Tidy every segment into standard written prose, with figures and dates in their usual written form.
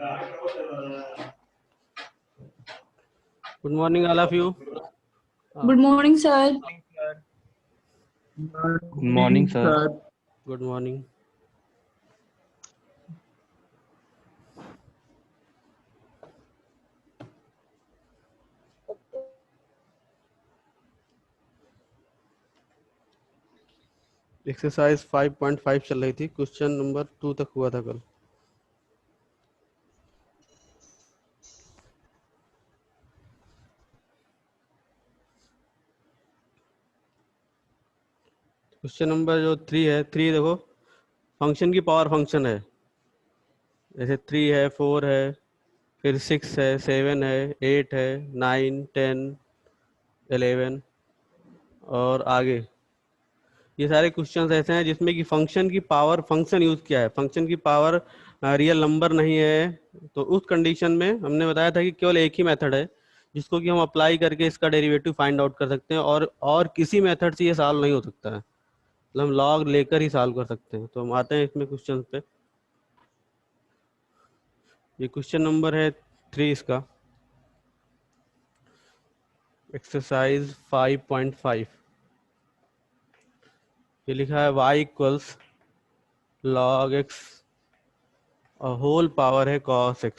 Good morning, all of you. Good morning, sir. Good morning, sir. Good morning. Exercise 5.5 चल रही थी, question number 2 तक हुआ था कल। क्वेश्चन नंबर जो 3 है, 3 देखो फंक्शन की पावर फंक्शन है, जैसे 3 है, 4 है, फिर 6 है, 7 है, 8 है, 9, 10, 11 और आगे ये सारे क्वेश्चंस ऐसे हैं जिसमें कि फंक्शन की पावर फंक्शन यूज किया है, फंक्शन की पावर रियल नंबर नहीं है। तो उस कंडीशन में हमने बताया था कि केवल एक ही मेथड है जिसको कि हम अप्लाई करके इसका डेरिवेटिव फाइंड आउट कर सकते हैं, और किसी मेथड से ये सॉल्व नहीं हो सकता है, मतलब हम लॉग लेकर ही सॉल्व कर सकते हैं। तो हम आते हैं इसमें क्वेश्चन पे। ये क्वेश्चन नंबर है 3 इसका, एक्सरसाइज 5.5। ये लिखा है y इक्वल्स log x और होल पावर है cos x।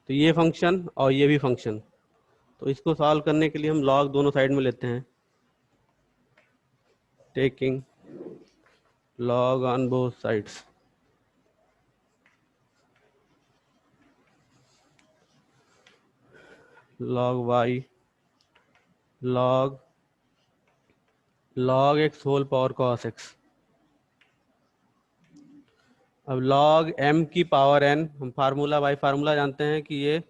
तो ये फंक्शन और ये भी फंक्शन, तो इसको सॉल्व करने के लिए हम log दोनों साइड में लेते हैं, taking log on both sides. log y log x whole power cos x। अब log m की पावर n, हम फार्मूला बाई फार्मूला जानते हैं कि ये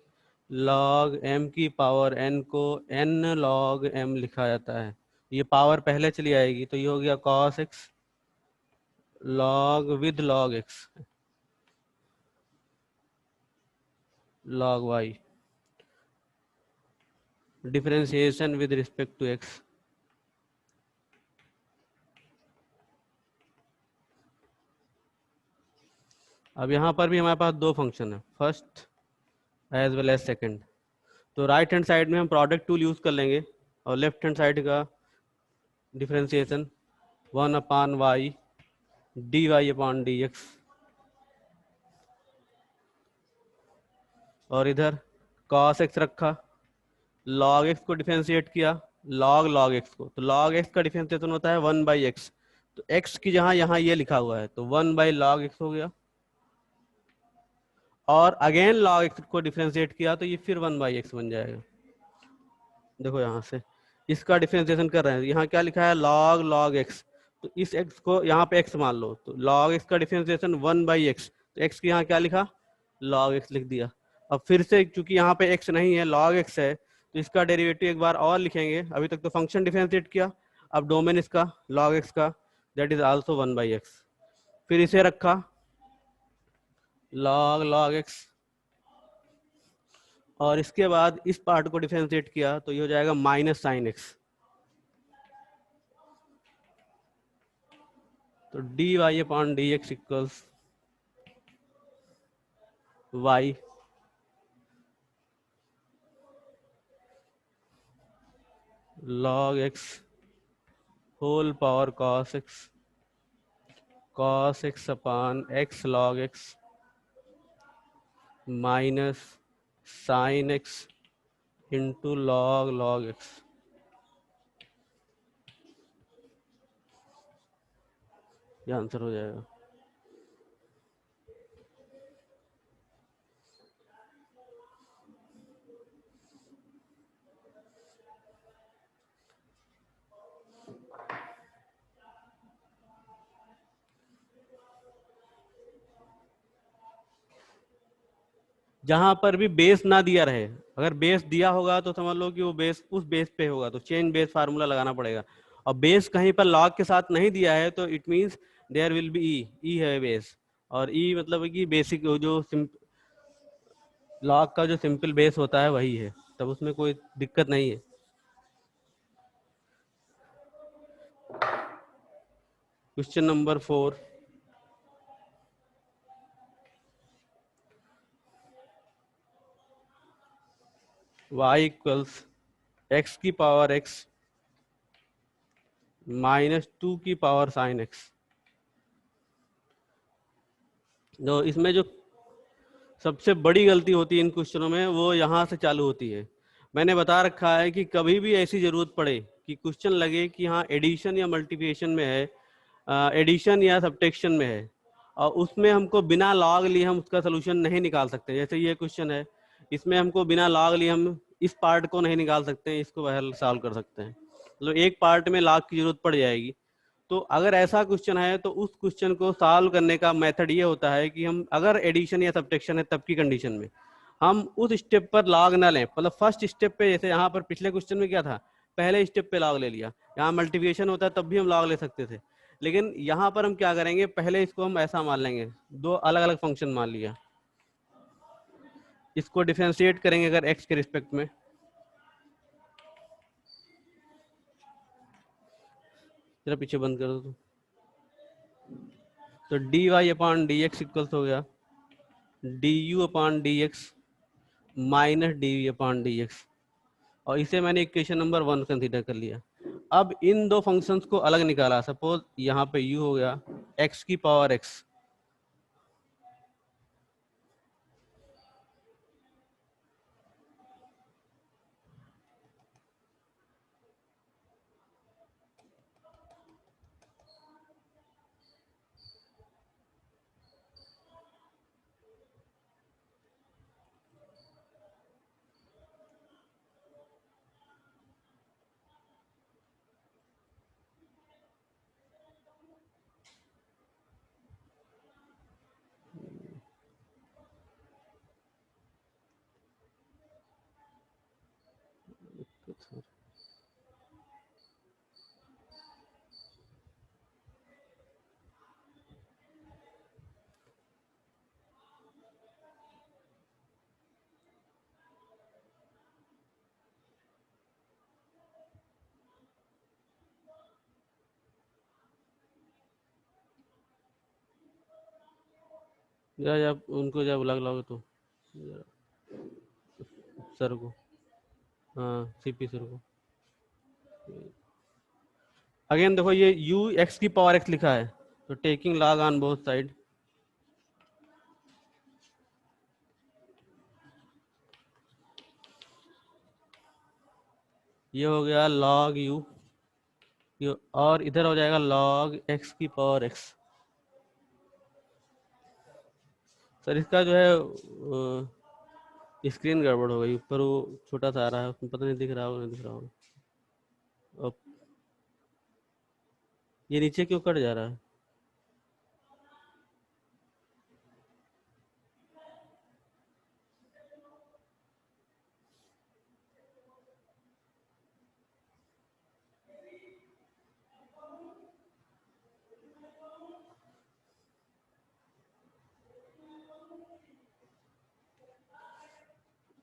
log m की पावर n को n log m लिखा जाता है। ये पावर पहले चली आएगी तो ये हो गया cos x log with log x log y, differentiation with respect to x। अब यहाँ पर भी हमारे पास दो फंक्शन है, first as well as second. तो राइट हैंड साइड में हम प्रोडक्ट टूल यूज कर लेंगे और लेफ्ट हैंड साइड का डिफरेंशिएशन 1/y dy/dx, और इधर cos x रखा, log x को डिफरेंशिएट किया log x को, तो log x का डिफरेंशिएशन होता है 1/x। तो x की जहां यहाँ ये लिखा हुआ है तो 1/log x हो गया, और अगेन log x को डिफरेंशिएट किया तो ये फिर 1/x बन जाएगा। देखो यहाँ से इसका डिफरेंशिएशन कर रहे हैं, यहाँ क्या लिखा है log x, तो इस x को यहाँ पे x मान लो, तो log x का डिफरेंशिएशन 1/x, तो x की यहाँ क्या लिखा log x लिख दिया। अब फिर से चूंकि यहाँ पे x नहीं है log x है, तो इसका डेरिवेटिव एक बार और लिखेंगे। अभी तक तो फंक्शन डिफरेंशिएट किया, अब डोमेन इसका log x का, दैट इज आल्सो 1/x। फिर इसे रखा log x, और इसके बाद इस पार्ट को डिफरेंशिएट किया तो ये हो जाएगा -sin x। तो dy/dx equals y log x whole power cos x upon x log x minus sin x into log x। ये आंसर हो जाएगा। जहां पर भी बेस ना दिया रहे, अगर बेस दिया होगा तो समझ लो कि वो बेस उस बेस पे होगा, तो चेंज बेस फार्मूला लगाना पड़ेगा। और बेस कहीं पर लॉग के साथ नहीं दिया है तो it means there will be E है बेस, और ई मतलब कि बेसिक जो लॉग का जो सिंपल बेस होता है वही है, तब उसमें कोई दिक्कत नहीं है। Question number 4, y equals x की पावर x माइनस 2 की पावर साइन x। तो इसमें जो सबसे बड़ी गलती होती है इन क्वेश्चनों में वो यहाँ से चालू होती है। मैंने बता रखा है कि कभी भी ऐसी जरूरत पड़े कि क्वेश्चन लगे कि हाँ एडिशन या मल्टीप्लिकेशन में है, एडिशन या सब्ट्रैक्शन में है, और उसमें हमको बिना लॉग लिए हम उसका सोल्यूशन नहीं निकाल सकते। जैसे ये क्वेश्चन है, इसमें हमको बिना लॉग लिए हम इस पार्ट को नहीं निकाल सकते, इसको हल सॉल्व कर सकते हैं। मतलब एक पार्ट में लॉग की जरूरत पड़ जाएगी। तो अगर ऐसा क्वेश्चन है तो उस क्वेश्चन को सॉल्व करने का मेथड ये होता है कि हम अगर एडिशन या सब्ट्रैक्शन है तब की कंडीशन में हम उस स्टेप पर लॉग ना लें। मतलब फर्स्ट स्टेप पे, जैसे यहाँ पर पिछले क्वेश्चन में क्या था, पहले स्टेप पे लॉग ले लिया। यहाँ मल्टीप्लिकेशन होता है तब भी हम लॉग ले सकते थे, लेकिन यहाँ पर हम क्या करेंगे, पहले इसको हम ऐसा मान लेंगे, दो अलग अलग फंक्शन मान लिया, इसको डिफरेंशिएट करेंगे अगर एक्स के रिस्पेक्ट में। जरा पीछे बंद कर दो। तो D Y upon D X equals हो गया D U upon D X minus D V upon D X, और इसे मैंने इक्वेशन नंबर 1 कंसीडर कर लिया। अब इन दो फंक्शंस को अलग निकाला। सपोज यहाँ पे u हो गया x की पावर x, जब उनको जब अलग लाओगे तो सर को, हाँ सीपी सर को। अगेन देखो ये u x की पावर x लिखा है, तो taking log on both side, ये हो गया log u, और इधर हो जाएगा log x की पावर x। सर इसका जो है स्क्रीन गड़बड़ हो गई, ऊपर वो छोटा सा आ रहा है, उसमें पता नहीं दिख रहा होगा, नहीं दिख रहा होगा। अब ये नीचे क्यों कट जा रहा है?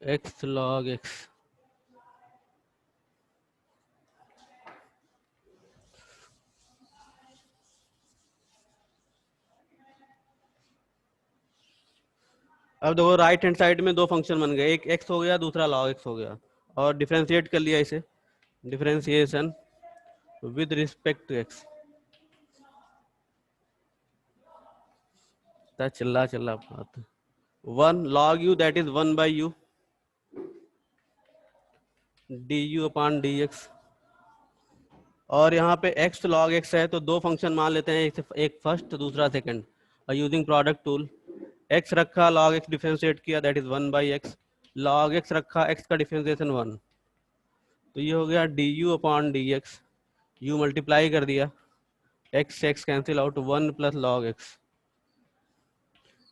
x log x, अब देखो राइट हैंड साइड में दो फंक्शन बन गए, एक x हो गया, दूसरा log x हो गया, और डिफरेंशिएट कर लिया इसे, differentiation with respect to x। चल रहा बात, 1 log u that is 1 by u du upon dx, और यहाँ पे x log x है तो दो फंक्शन मान लेते हैं, एक फर्स्ट दूसरा सेकंड, और यूजिंग प्रोडक्ट टूल x रखा log x डिफरेंशिएट किया that is 1 by x, log x रखा x का डिफरेंशिएशन 1, तो ये हो गया du upon dx, u multiply कर दिया, x x cancel out, 1 plus log x,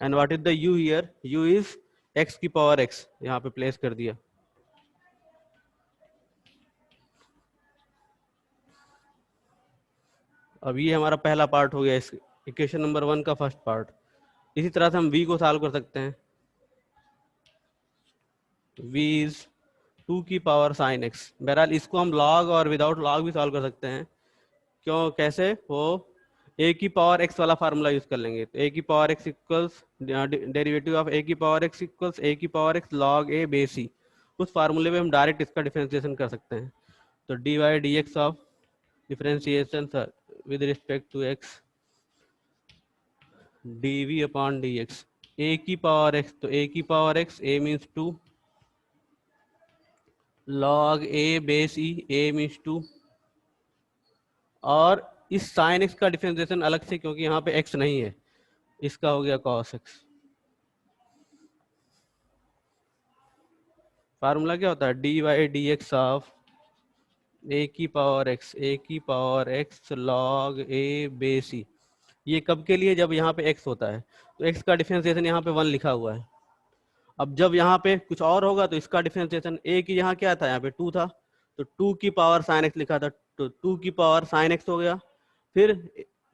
and what is the u here, u is x की पावर x, यहाँ पे प्लेस कर दिया। अब ये हमारा पहला पार्ट हो गया इस इक्वेशन नंबर 1 का फर्स्ट पार्ट। इसी तरह से हम v को सॉल्व कर सकते हैं, v इज 2 की पावर साइन x। बहरहाल इसको हम log और विदाउट log भी सॉल्व कर सकते हैं। क्यों, कैसे? वो a की पावर x वाला फार्मूला यूज कर लेंगे, तो a की power x equals derivative of a की पावर x इक्वल्स a की power x log a base c, उस फार्मूले में हम डायरेक्ट इसका डिफरेंशिएशन कर सकते हैं। तो D Y D X of differentiation with respect to X D V upon D X, A की पावर एक्स, तो ए की power X, A means 2, log A base E, A means 2, और इस साइन एक्स का differentiation अलग से, क्योंकि यहाँ पे एक्स नहीं है, इसका हो गया कॉस एक्स। फार्मूला क्या होता है, D Y D X of A की पावर एक्स, ए की power X log A base E. ये कब के लिए, जब यहाँ पे x होता है, तो x का डिफरेंशिएशन यहाँ पे 1 लिखा हुआ है। अब जब यहाँ पे कुछ और होगा तो इसका डिफरेंशिएशन, a की यहाँ क्या था, यहाँ पे 2 था, तो 2 की पावर साइन x लिखा था, तो 2 की पावर साइन x हो गया, फिर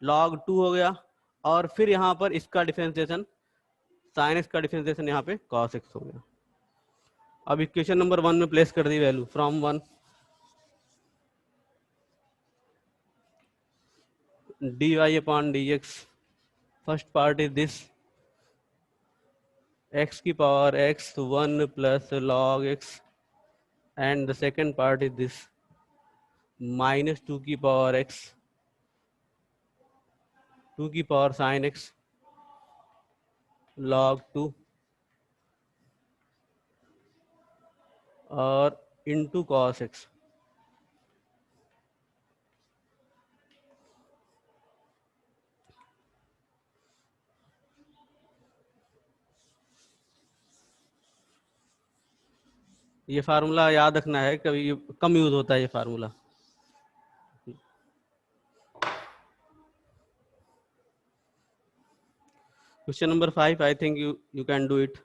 log 2 हो गया, और फिर यहाँ पर इसका डिफरेंशिएशन, साइन x का डिफरेंशिएशन यहाँ पे cos x हो गया। अब इक्वेशन नंबर 1 में प्लेस कर दी value from 1, D Y upon D X, first part is this, x की power x 1 plus log x, and the second part is this minus 2 की पावर x, 2 की power sin x log 2 और into cos x। ये formula याद रखना है, कभी कम use होता है ये formula. Question number 5, I think you can do it,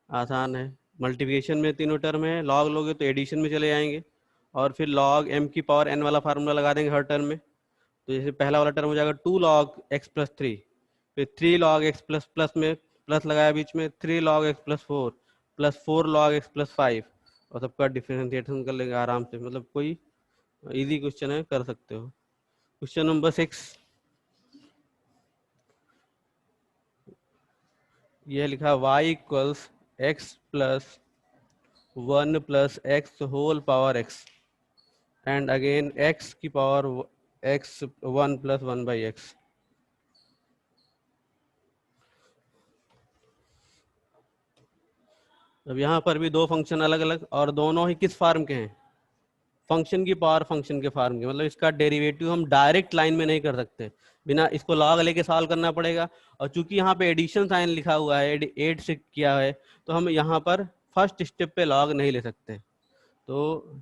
आसान है। मल्टीप्लिकेशन में तीनों टर्म है, लॉग लोगे तो एडिशन में चले जाएंगे, और फिर लॉग m की पावर n वाला फार्मूला लगा देंगे हर टर्म में। तो जैसे पहला वाला टर्म हो जाएगा 2 log x प्लस 3, फिर 3 log x प्लस प्लस में प्लस लगाया बीच में, 3 log x plus 4 plus 4 log x plus 5, और सबका डिफरेंशिएशन कर लेंगे आराम से। मतलब कोई इजी क्वेश्चन है, कर सकते हो। क्वेश्चन नंबर 6, यह लिखा y equals x plus 1 plus x whole power x, and again x की power x 1 plus 1 by X. अब यहाँ पर भी दो फंक्शन अलग अलग, और दोनों ही किस फार्म के हैं, फंक्शन की पावर फंक्शन के फार्म के। मतलब इसका डेरिवेटिव हम डायरेक्ट लाइन में नहीं कर सकते, बिना इसको लॉग लेके सॉल्व करना पड़ेगा। और चूंकि यहाँ पे एडिशन साइन लिखा हुआ है, 8 से किया है, तो हम यहाँ पर फर्स्ट स्टेप पे लॉग नहीं ले सकते। तो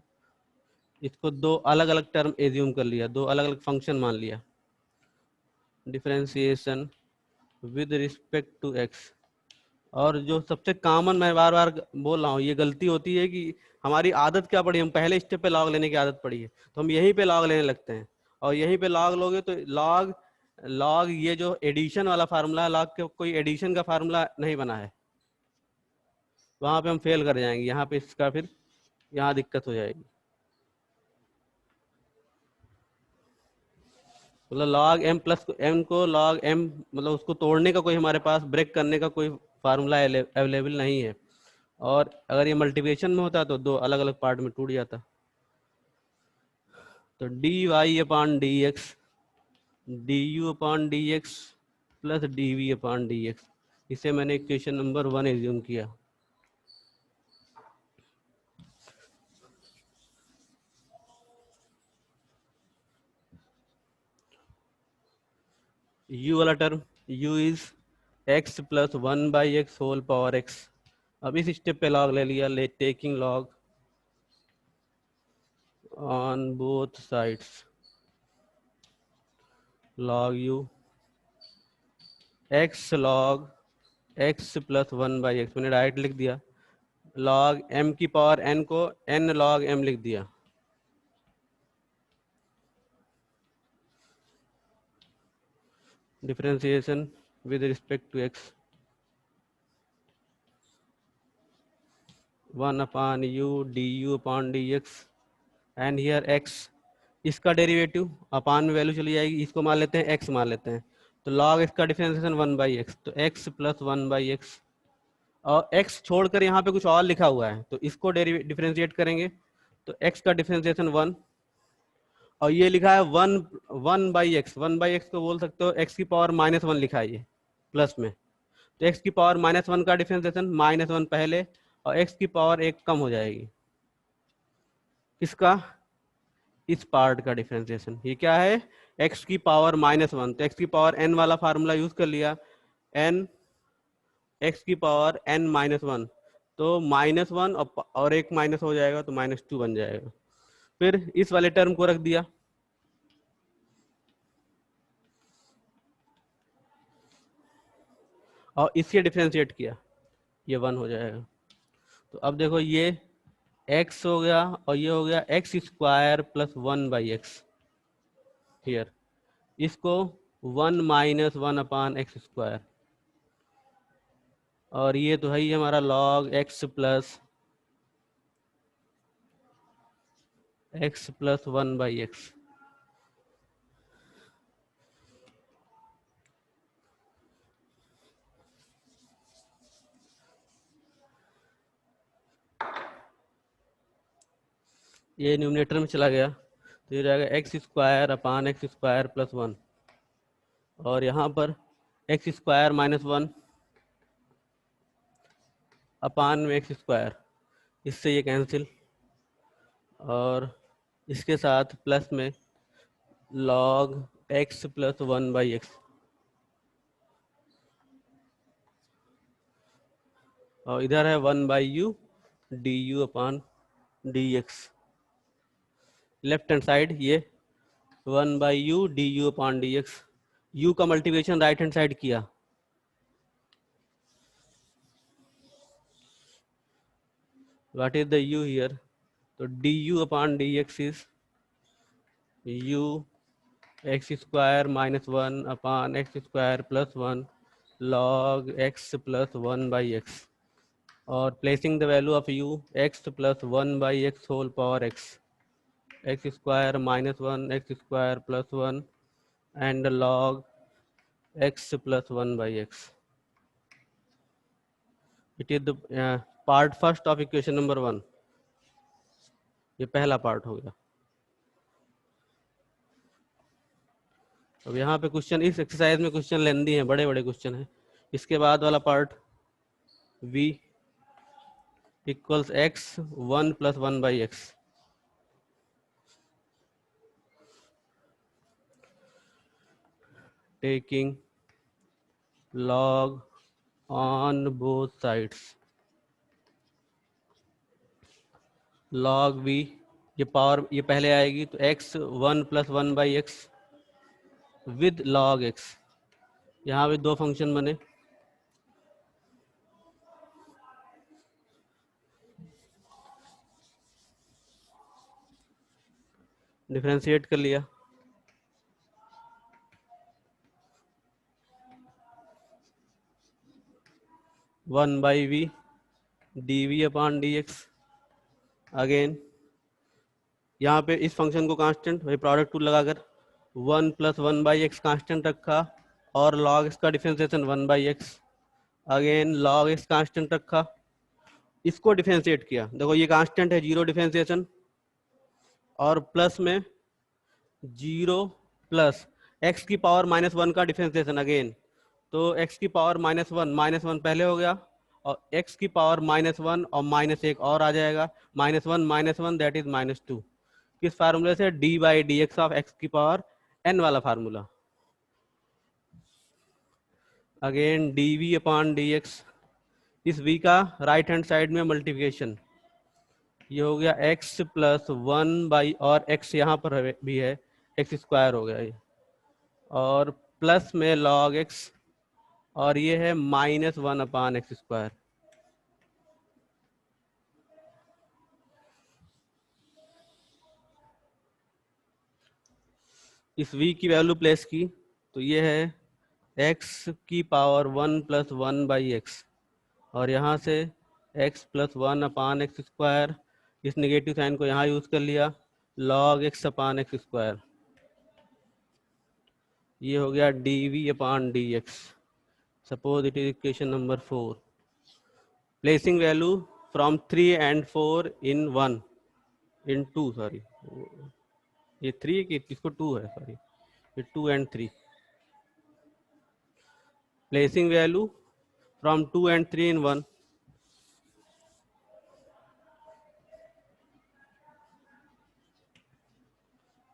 इसको दो अलग अलग टर्म एज्यूम कर लिया, दो अलग अलग फंक्शन मान लिया। Differentiation with respect to X. और जो सबसे कॉमन, मैं बार बार बोल रहा हूँ, ये गलती होती है कि हमारी आदत क्या पड़ी, हम पहले स्टेप पे लॉग लेने की आदत पड़ी है, तो हम यहीं पे लॉग लेने लगते हैं। और यहीं पे लॉग लोगे तो लॉग ये जो एडिशन वाला फार्मूला है, लॉग के कोई एडिशन का फार्मूला नहीं बना है, वहां पे हम फेल कर जाएंगे। यहाँ पे इसका फिर यहाँ दिक्कत हो जाएगी। मतलब लॉग m प्लस m को लॉग m, मतलब उसको तोड़ने का कोई हमारे पास, ब्रेक करने का कोई फार्मूला अवेलेबल नहीं है। और अगर ये मल्टीप्लिकेशन में होता तो दो अलग अलग पार्ट में टूट जाता। तो D Y upon D X, D U upon D X plus D V upon D X, इसे मैंने इक्वेशन नंबर 1 एज्यूम किया। u वाला term, u is x plus 1 by X whole power x। अब इस स्टेप पे log ले लिया, ले taking log on both sides, log u x log x plus 1 by X, मैंने डायरेक्ट लिख दिया। log m की पावर n को n log m लिख दिया। Differentiation with respect to x, 1 upon u du upon dx, and here x, इसका derivative upon में value चली जाएगी, इसको मान लेते हैं x मान लेते हैं। तो log x का डिफरेंशिएशन 1 बाई एक्स, तो x प्लस 1 बाई एक्स, और x छोड़कर यहाँ पे कुछ और लिखा हुआ है, तो इसको डिफरेंशिएट करेंगे, तो x का डिफरेंशिएशन 1, और ये लिखा है 1/x। 1/x को बोल सकते हो x की पावर -1 लिखा है ये प्लस में, तो x की पावर -1 का डिफरेंशिएशन -1 पहले और x की पावर 1 कम हो जाएगी। किसका? इस पार्ट का डिफरेंशिएशन। ये क्या है? x की पावर -1, तो x की पावर n वाला फार्मूला यूज कर लिया, n x की पावर n-1, तो -1 और एक माइनस हो जाएगा तो -2 बन जाएगा। फिर इस वाले टर्म को रख दिया, और इससे डिफरेंशिएट किया, ये 1 हो जाएगा। तो अब देखो ये x हो गया और ये हो गया x² + 1/x हियर, इसको 1 - 1/x², और ये तो है ही हमारा log x + 1/x। ये न्यूमरेटर में चला गया, तो ये रहेगा x² / x² + 1, और यहाँ पर x² - 1 अपान में x², इससे ये कैंसिल, और इसके साथ प्लस में log x + 1/x, और इधर है 1/u du/dx। Left hand side ये 1/u du/dx, u का मल्टीप्लिकेशन राइट हैंड साइड किया, what is the u here? तो du/dx is u x² - 1 upon x² + 1 log x + 1/x, और placing the value of u x + 1/x whole power x, x² - 1 x² + 1 and log x + 1/x. It is the part first of equation number 1। ये पहला part हो गया। अब यहाँ पे question, इस exercise में क्वेश्चन लेंदी हैं, बड़े बड़े क्वेश्चन हैं। इसके बाद वाला part v = x 1 + 1/x, taking log on both sides, log v, ये पावर ये पहले आएगी, तो x 1 + 1/x with log x, यहाँ पे दो फंक्शन बने, डिफरेंशिएट कर लिया, one by we dv/dx। Again यहाँ पे इस फंक्शन को कांस्टेंट, वही प्रोडक्ट टूल लगाकर 1 + 1/x कांस्टेंट रखा, और log x का differentiation 1/x, again log x constant रखा, इसको डिफरेंशिएट किया। देखो ये कांस्टेंट है 0 डिफरेंशिएशन, और प्लस में 0 + x की पावर -1 का डिफरेंशिएशन अगेन, तो x की पावर -1 पहले हो गया, और x की पावर -1 और -1 और आ जाएगा, -1 दैट इज -2। किस फार्मूले से? d/dx ऑफ x की पावर n वाला फार्मूला। अगेन dv/dx, इस v का राइट हैंड साइड में मल्टीप्लिकेशन, ये हो गया x + 1 और x यहाँ पर भी है, x² हो गया ये, और प्लस में log x, और ये है -1/x²। इस v की वैल्यू प्लेस की, तो ये है x की पावर 1 + 1/x, और यहाँ से x + 1/x², इस नेगेटिव साइन को यहाँ यूज कर लिया, log x/x², ये हो गया dv/dx। Suppose it is equation number 4। Placing value from 3 and 4 in 1 in 2, sorry ये 3 कि इसको 2 है, सॉरी ये 2 and 3. Placing value from 2 and 3 in 1.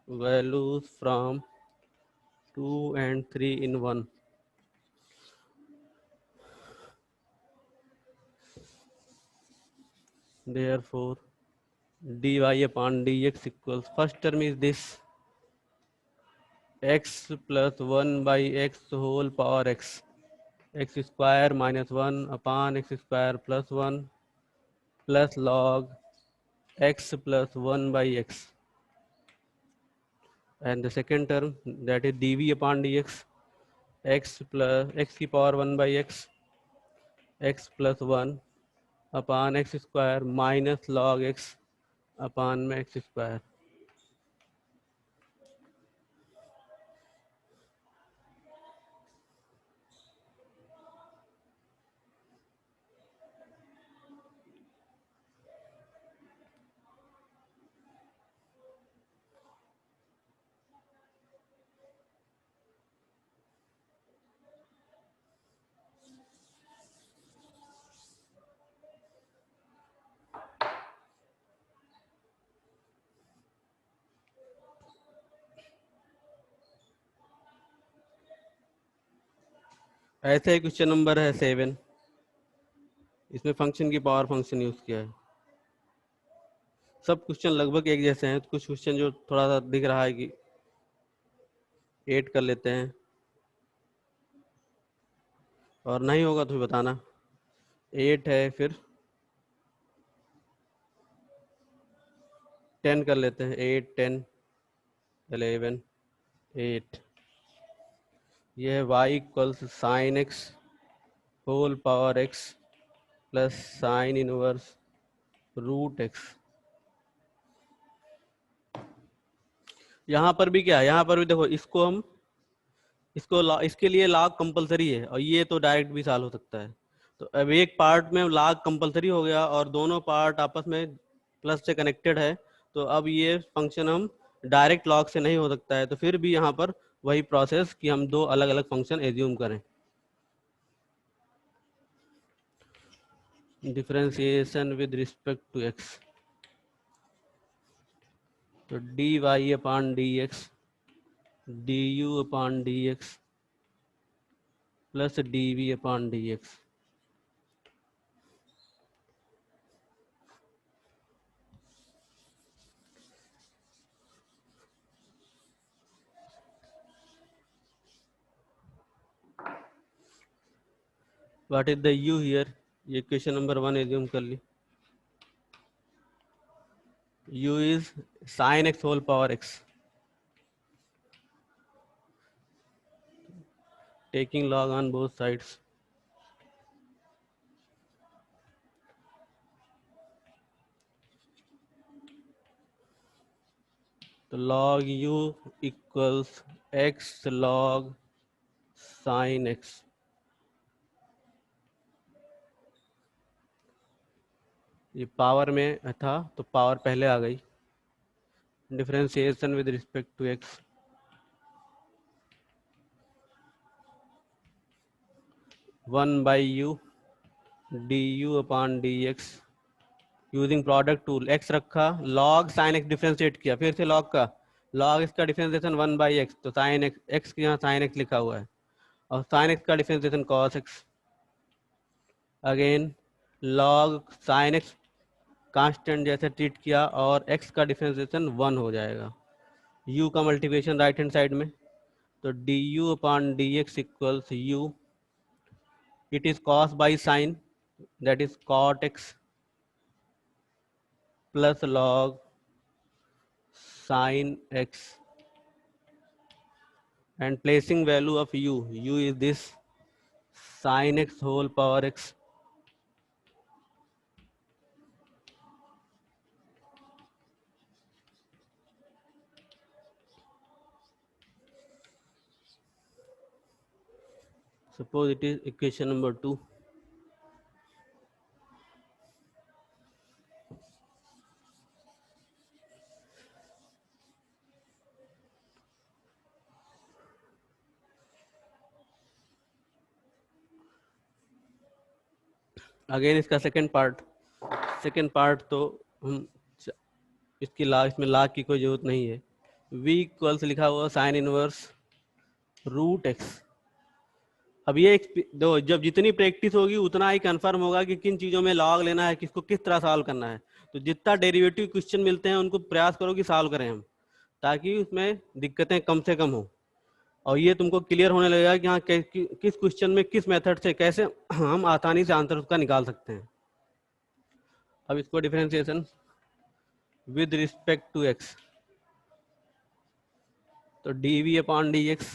Values from 2 and 3 in 1. Therefore, dy upon dx equals, first term is this, x plus 1 by x whole power x, x square minus 1 upon x square plus 1 plus log x plus 1 by x. And the second term, that is dv upon dx, x plus x की power 1 by x, x plus 1 upon x square minus log x upon x square. ऐसे ही question number है 7, इसमें function की power function use किया है. सब question लगभग एक जैसे हैं, कुछ क्वेश्चन जो थोड़ा सा दिख रहा है कि 8 कर लेते हैं, और नहीं होगा तो बताना. 8 है, फिर 10 कर लेते हैं. 8 10 11 8. ये है y equals sine X whole power x plus sine inverse root X. यहाँ पर भी क्या है, यहाँ पर भी देखो, इसके लिए log कंपलसरी है, और ये तो डायरेक्ट भी सॉल्व हो सकता है. तो अब एक पार्ट में log कंपलसरी हो गया और दोनों पार्ट आपस में प्लस से कनेक्टेड है, तो अब ये फंक्शन हम डायरेक्ट log से नहीं हो सकता है. तो फिर भी यहाँ पर वही प्रोसेस कि हम दो अलग अलग फंक्शन एज्यूम करें. Differentiation with respect to X, तो dy upon dx du upon dx plus dv upon dx. What is the u here, ये क्वेश्चन नंबर 1 एज्यूम कर ली. u is sin x whole power x, taking log on both sides. तो log u equals x log sin x. ये power में था तो power पहले आ गई. Differentiation with respect to x, one by you du upon dx using product tool. x रखा, log sin x differentiate किया, फिर से log का log इसका डिफरेंशिएशन 1 बाई एक्स, तो sin x, x के यहाँ sin x लिखा हुआ है, और sin x का differentiation cos x. Again log sin x constant जैसे ट्रीट किया, और x का डिफरेंशिएशन 1 हो जाएगा. u का मल्टीप्लिकेशन राइट हैंड साइड में, तो du upon dx equals u, it is cos by sin, that is cot x plus log sin x, and placing value of u is this sin x whole power x. Suppose it is equation number 2. Again इसका second part तो हम इसकी इसमें लाग की कोई जरूरत नहीं है। v इक्वल्स लिखा हुआ साइन इनवर्स रूट एक्स। अब ये दो जब जितनी प्रैक्टिस होगी उतना ही कंफर्म होगा कि किन चीज़ों में लॉग लेना है, किसको किस तरह सॉल्व करना है। तो जितना डेरिवेटिव क्वेश्चन मिलते हैं उनको प्रयास करो कि सॉल्व करें हम, ताकि उसमें दिक्कतें कम से कम हो। और ये तुमको क्लियर होने लगेगा कि हाँ किस क्वेश्चन में किस मेथड से कैसे हम आसानी से आंसर उसका निकाल सकते हैं। अब इसको differentiation with respect to X, तो D V upon D X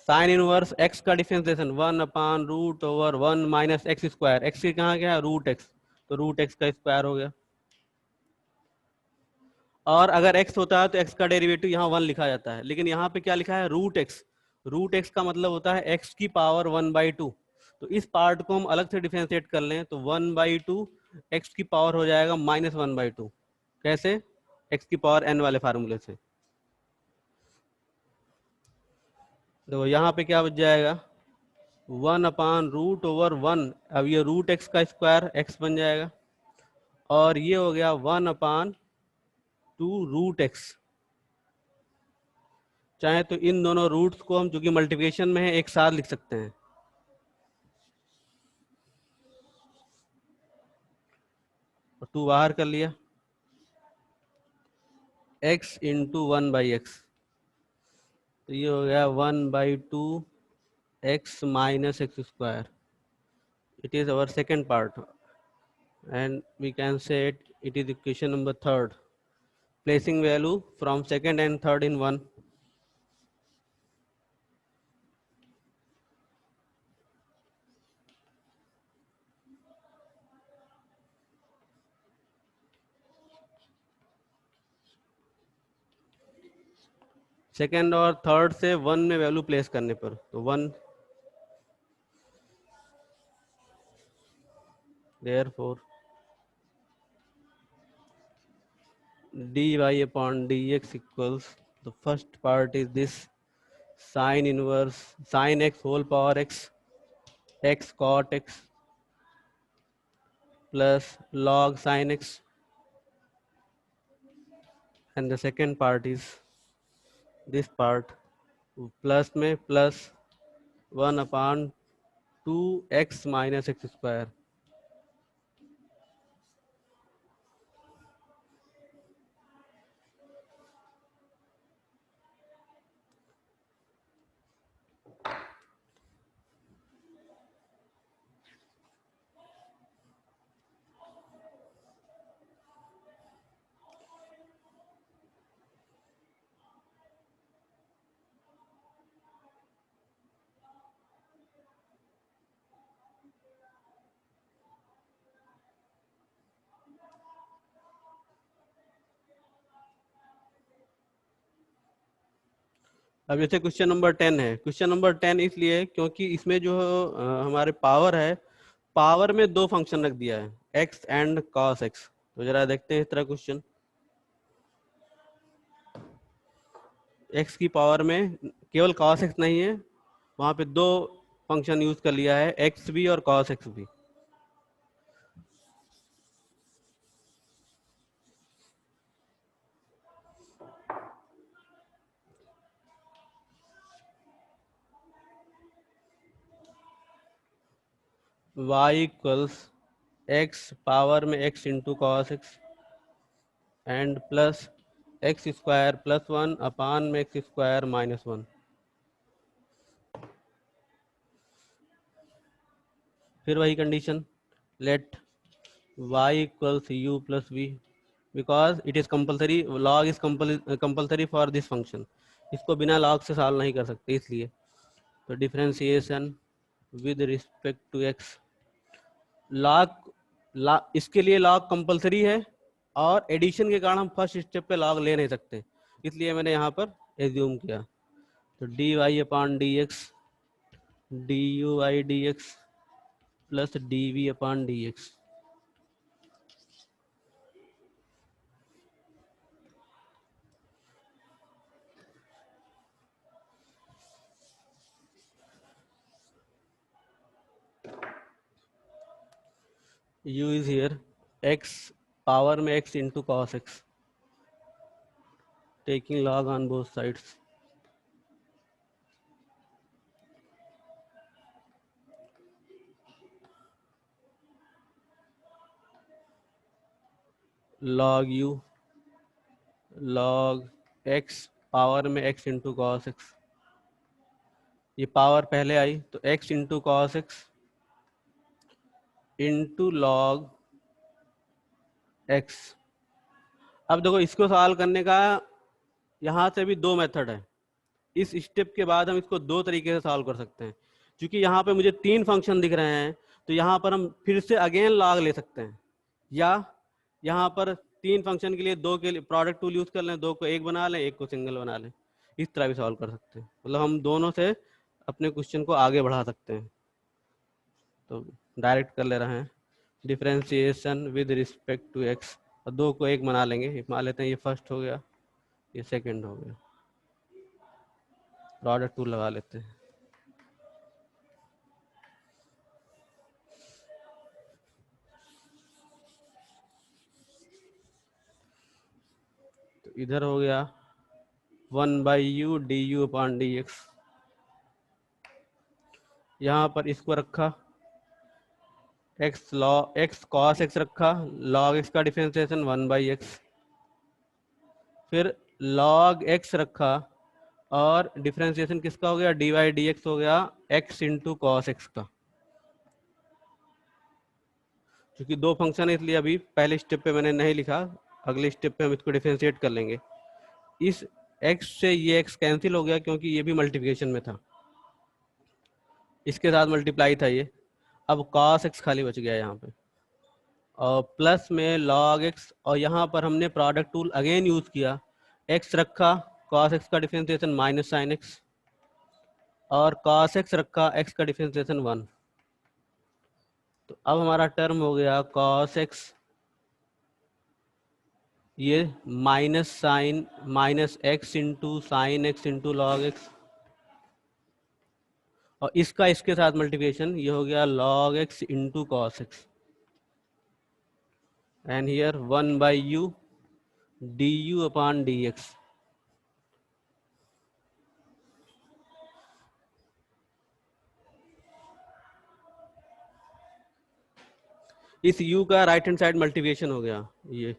sine inverse X का differentiation 1/√/1 minus X square. X की कहाँ गया रूट एक्स, तो रूट एक्स का स्क्वायर हो गया। और अगर x होता है तो x का डेरिवेटिव यहाँ 1 लिखा जाता है, लेकिन यहाँ पे क्या लिखा है रूट एक्स। रूट एक्स का मतलब होता है x की पावर 1/2। तो इस पार्ट को हम अलग से डिफरेंशिएट कर लें तो 1/2 x की पावर हो जाएगा -1/2। कैसे? x की पावर n वाले फार्मूले से। तो यहाँ पे क्या बच जाएगा 1/√/1। अब ये रूट एक्स का स्क्वायर x बन जाएगा, और ये हो गया 1/2√x। चाहे तो इन दोनों रूट्स को हम, चूंकि मल्टीप्लिकेशन में है, एक साथ लिख सकते हैं। और 2 बाहर कर लिया, x इंटू 1/x, तो ये हो गया 1/2 x minus X square. It is our second part and we can say it is equation number third, placing value from second and third in 1। Second और थर्ड से 1 में वैल्यू प्लेस करने पर, तो 1 therefore dy upon dx equals, the first part is this sin inverse sin x whole power x cot x plus log sin x, and the second part is this part, plus में plus 1/2x minus X square. अब जैसे question number 10 है, question number 10 इसलिए क्योंकि इसमें जो हमारे power है, पावर में दो फंक्शन रख दिया है, एक्स एंड कॉस एक्स। तो जरा देखते हैं इस तरह क्वेश्चन। एक्स की पावर में केवल कॉस एक्स नहीं है, वहां पे दो फंक्शन यूज कर लिया है, एक्स भी और कॉस एक्स भी। y इक्वल्स एक्स पावर में x into cos X and plus X square plus 1 upon में एक्स स्क्वायर माइनस 1। फिर वही condition, let y equals u plus v, because it is compulsory, log is compulsory for this function. इसको बिना log से solve नहीं कर सकते, इसलिए। तो differentiation with respect to X, log इसके लिए लॉग कंपल्सरी है, और एडिशन के कारण हम फर्स्ट स्टेप पे लॉग ले नहीं सकते, इसलिए मैंने यहाँ पर एज्यूम किया। तो D Y upon D X D U I D X plus D V upon D X. u is here x power में x into cos x, taking log on both sides. log u log x power में x into cos x, ये power पहले आई तो x into cos x into log x। अब देखो इसको सवाल करने का यहाँ से भी दो मेथड है। इस स्टेप के बाद हम इसको दो तरीके से सॉल्व कर सकते हैं। क्योंकि यहाँ पे मुझे तीन फंक्शन दिख रहे हैं तो यहाँ पर हम फिर से अगेन लॉग ले सकते हैं, या यहाँ पर तीन फंक्शन के लिए दो के लिए प्रोडक्ट टूल यूज कर लें, दो को एक बना लें, एक को सिंगल बना लें। इस तरह भी सॉल्व कर सकते हैं, मतलब हम दोनों से अपने क्वेश्चन को आगे बढ़ा सकते हैं। तो डायरेक्ट कर ले रहे हैं differentiation with respect to X, और दो को एक बना लेंगे। मान लेते हैं ये फर्स्ट हो गया, ये सेकंड हो गया। प्रोडक्ट टूल लगा लेते हैं। तो इधर हो गया 1/u du अपॉन dx, यहाँ पर इसको रखा x cos x रखा, log x का डिफरेंशिएशन 1/x, फिर log x रखा और डिफरेंशिएशन किसका हो गया, dy dx हो गया x इंटू कॉस एक्स का। क्योंकि दो फंक्शन है इसलिए अभी पहले स्टेप पे मैंने नहीं लिखा, अगले स्टेप पे हम इसको डिफरेंशिएट कर लेंगे। इस x से ये x कैंसिल हो गया क्योंकि ये भी मल्टीप्लिकेशन में था, इसके साथ मल्टीप्लाई था ये। अब cos x खाली बच गया यहाँ पे, और प्लस में log x, और यहाँ पर हमने प्रोडक्ट टूल अगेन यूज किया, x रखा cos x का डिफरेंशिएशन माइनस साइन x, और cos x रखा x का डिफरेंशिएशन 1। तो अब हमारा टर्म हो गया cos x, ये minus sine minus x into sine x into log x, और इसका इसके साथ मल्टीप्लिकेशन, ये हो गया log x into cos x, and here 1/u du upon dx। इस u का राइट हैंड साइड मल्टीप्लिकेशन हो गया ये।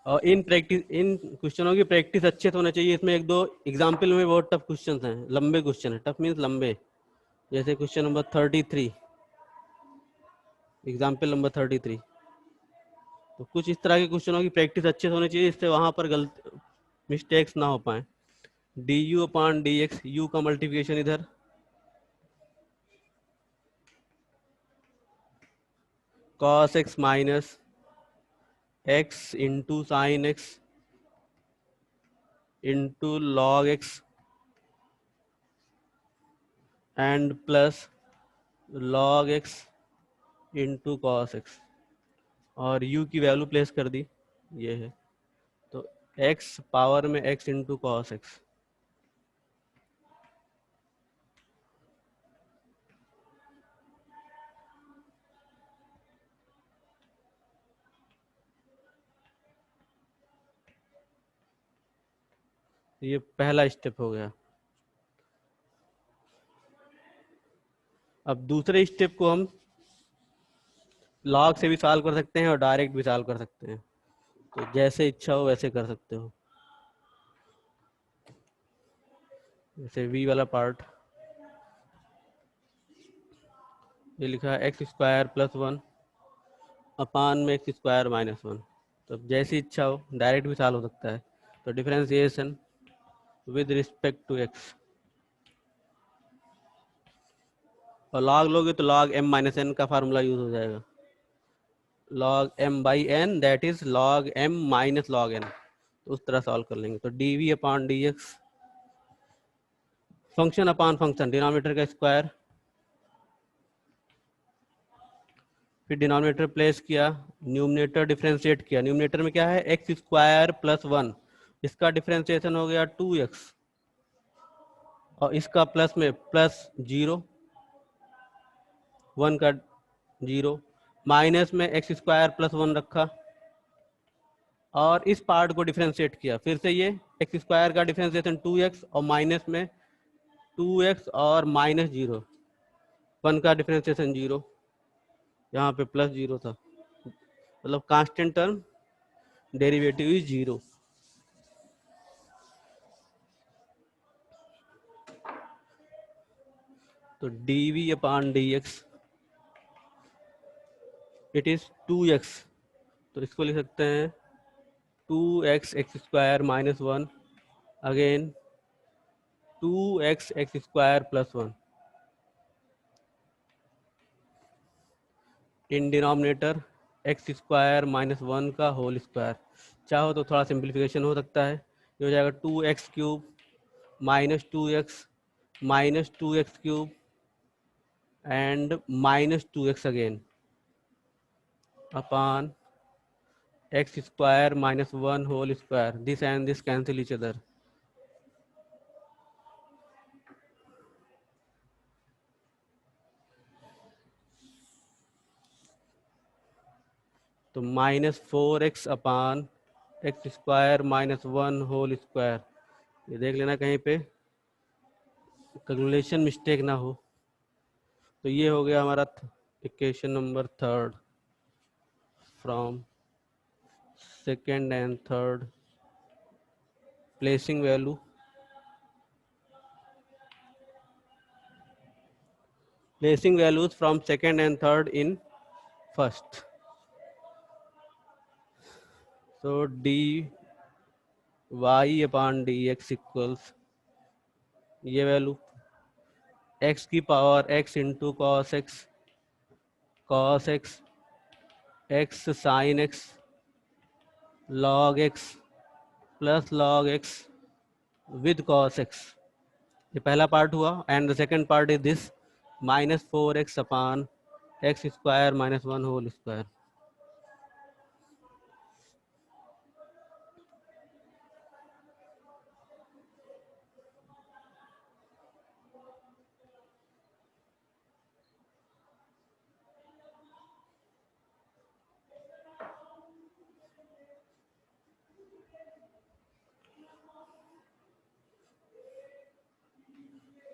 और इन क्वेश्चनों की प्रैक्टिस अच्छे से होना चाहिए। इसमें एक दो एग्जाम्पल में बहुत टफ क्वेश्चन हैं, लंबे क्वेश्चन है, टफ मीन्स लंबे, जैसे क्वेश्चन नंबर 33, एग्जाम्पल नंबर 33। तो कुछ इस तरह के क्वेश्चनों की प्रैक्टिस अच्छे से होनी चाहिए, इससे वहां पर गलत मिस्टेक्स ना हो पाए। du अपॉन dx, u का मल्टीप्लिकेशन इधर, cos x minus x into sine x into log x and plus log x into cos x, और u की वैल्यू प्लेस कर दी, ये है। तो x पावर में x इंटू कॉस x। ये पहला स्टेप हो गया। अब दूसरे स्टेप को हम लॉग से भी सॉल्व कर सकते हैं और डायरेक्ट भी सॉल्व कर सकते हैं, तो जैसे इच्छा हो वैसे कर सकते हो। जैसे v वाला पार्ट, ये लिखा है एक्स स्क्वायर प्लस 1 अपान में एक्स स्क्वायर माइनस 1। तो जैसी इच्छा हो डायरेक्ट भी सॉल्व हो सकता है। तो differentiation with respect to X, और लॉग लोगे तो log m माइनस एन का फार्मूला यूज हो जाएगा, log m by N, that is log m minus log n। तो उस तरह सॉल्व कर लेंगे। तो dv upon dx, function upon function, denominator का स्क्वायर, फिर डिनोमिनेटर प्लेस किया, न्यूमरेटर डिफरेंशिएट किया। न्यूमरेटर में क्या है, एक्स स्क्वायर प्लस 1, इसका डिफरेंशिएशन हो गया 2x, और इसका प्लस में प्लस 0, 1 का 0, माइनस में एक्स स्क्वायर प्लस 1 रखा और इस पार्ट को डिफरेंशिएट किया। फिर से ये एक्स स्क्वायर का डिफरेंशिएशन 2x और माइनस में 2x और माइनस 0, 1 का डिफरेंशिएशन 0, यहाँ पे प्लस 0 था, मतलब कांस्टेंट टर्म डेरिवेटिव इज 0। तो dv upon dx it is 2x, तो इसको लिख सकते हैं 2x x square minus 1 again 2x x square plus 1 in denominator x square minus 1 का होल स्क्वायर। चाहो तो थोड़ा सिंप्लीफिकेशन हो सकता है, ये हो जाएगा 2x cube minus 2x minus 2x cube and minus 2x again upon x square minus 1 whole square. This and this cancel each other. तो minus 4x upon X square minus 1 whole square, ये देख लेना कहीं पे calculation mistake ना हो। तो ये हो गया हमारा equation number 3 from second and third, placing value values from second and third in first. So dy upon dx equals ये वैल्यू x की power x into cos x x sine x log x plus log x with cos x, ये पहला part हुआ। And the second part is this minus 4x upon X square minus 1 whole square.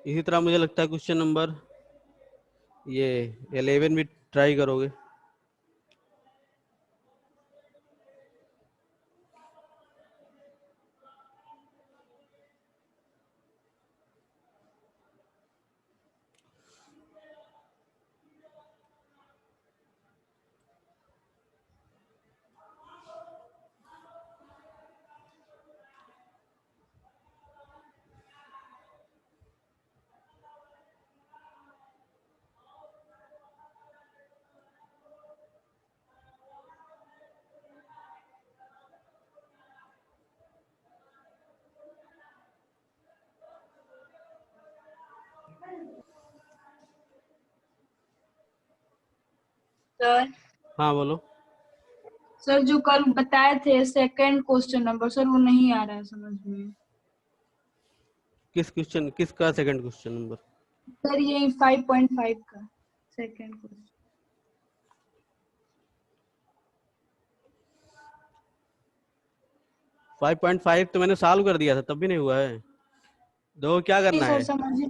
इसी तरह मुझे लगता है question number ये 11 भी ट्राई करोगे। सर हाँ बोलो। सर जो कल बताए थे सेकंड क्वेश्चन नंबर, सर वो नहीं आ रहा है समझ में। किस क्वेश्चन, किसका सेकंड क्वेश्चन नंबर? सर ये 5.5 का सेकंड क्वेश्चन। 5.5 तो मैंने सॉल्व कर दिया था, तब भी नहीं हुआ है। दो क्या करना सर है समझिए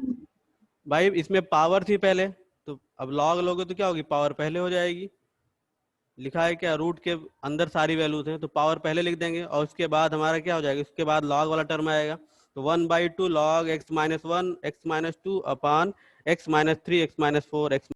भाई, इसमें पावर थी पहले, तो अब लॉग लोगे तो क्या होगी, पावर पहले हो जाएगी। लिखा है क्या, रूट के अंदर सारी वैल्यूज हैं तो पावर पहले लिख देंगे और उसके बाद हमारा क्या हो जाएगा, उसके बाद लॉग वाला टर्म आएगा। तो 1/2 log x-1 x-2 upon x-3 x-4 x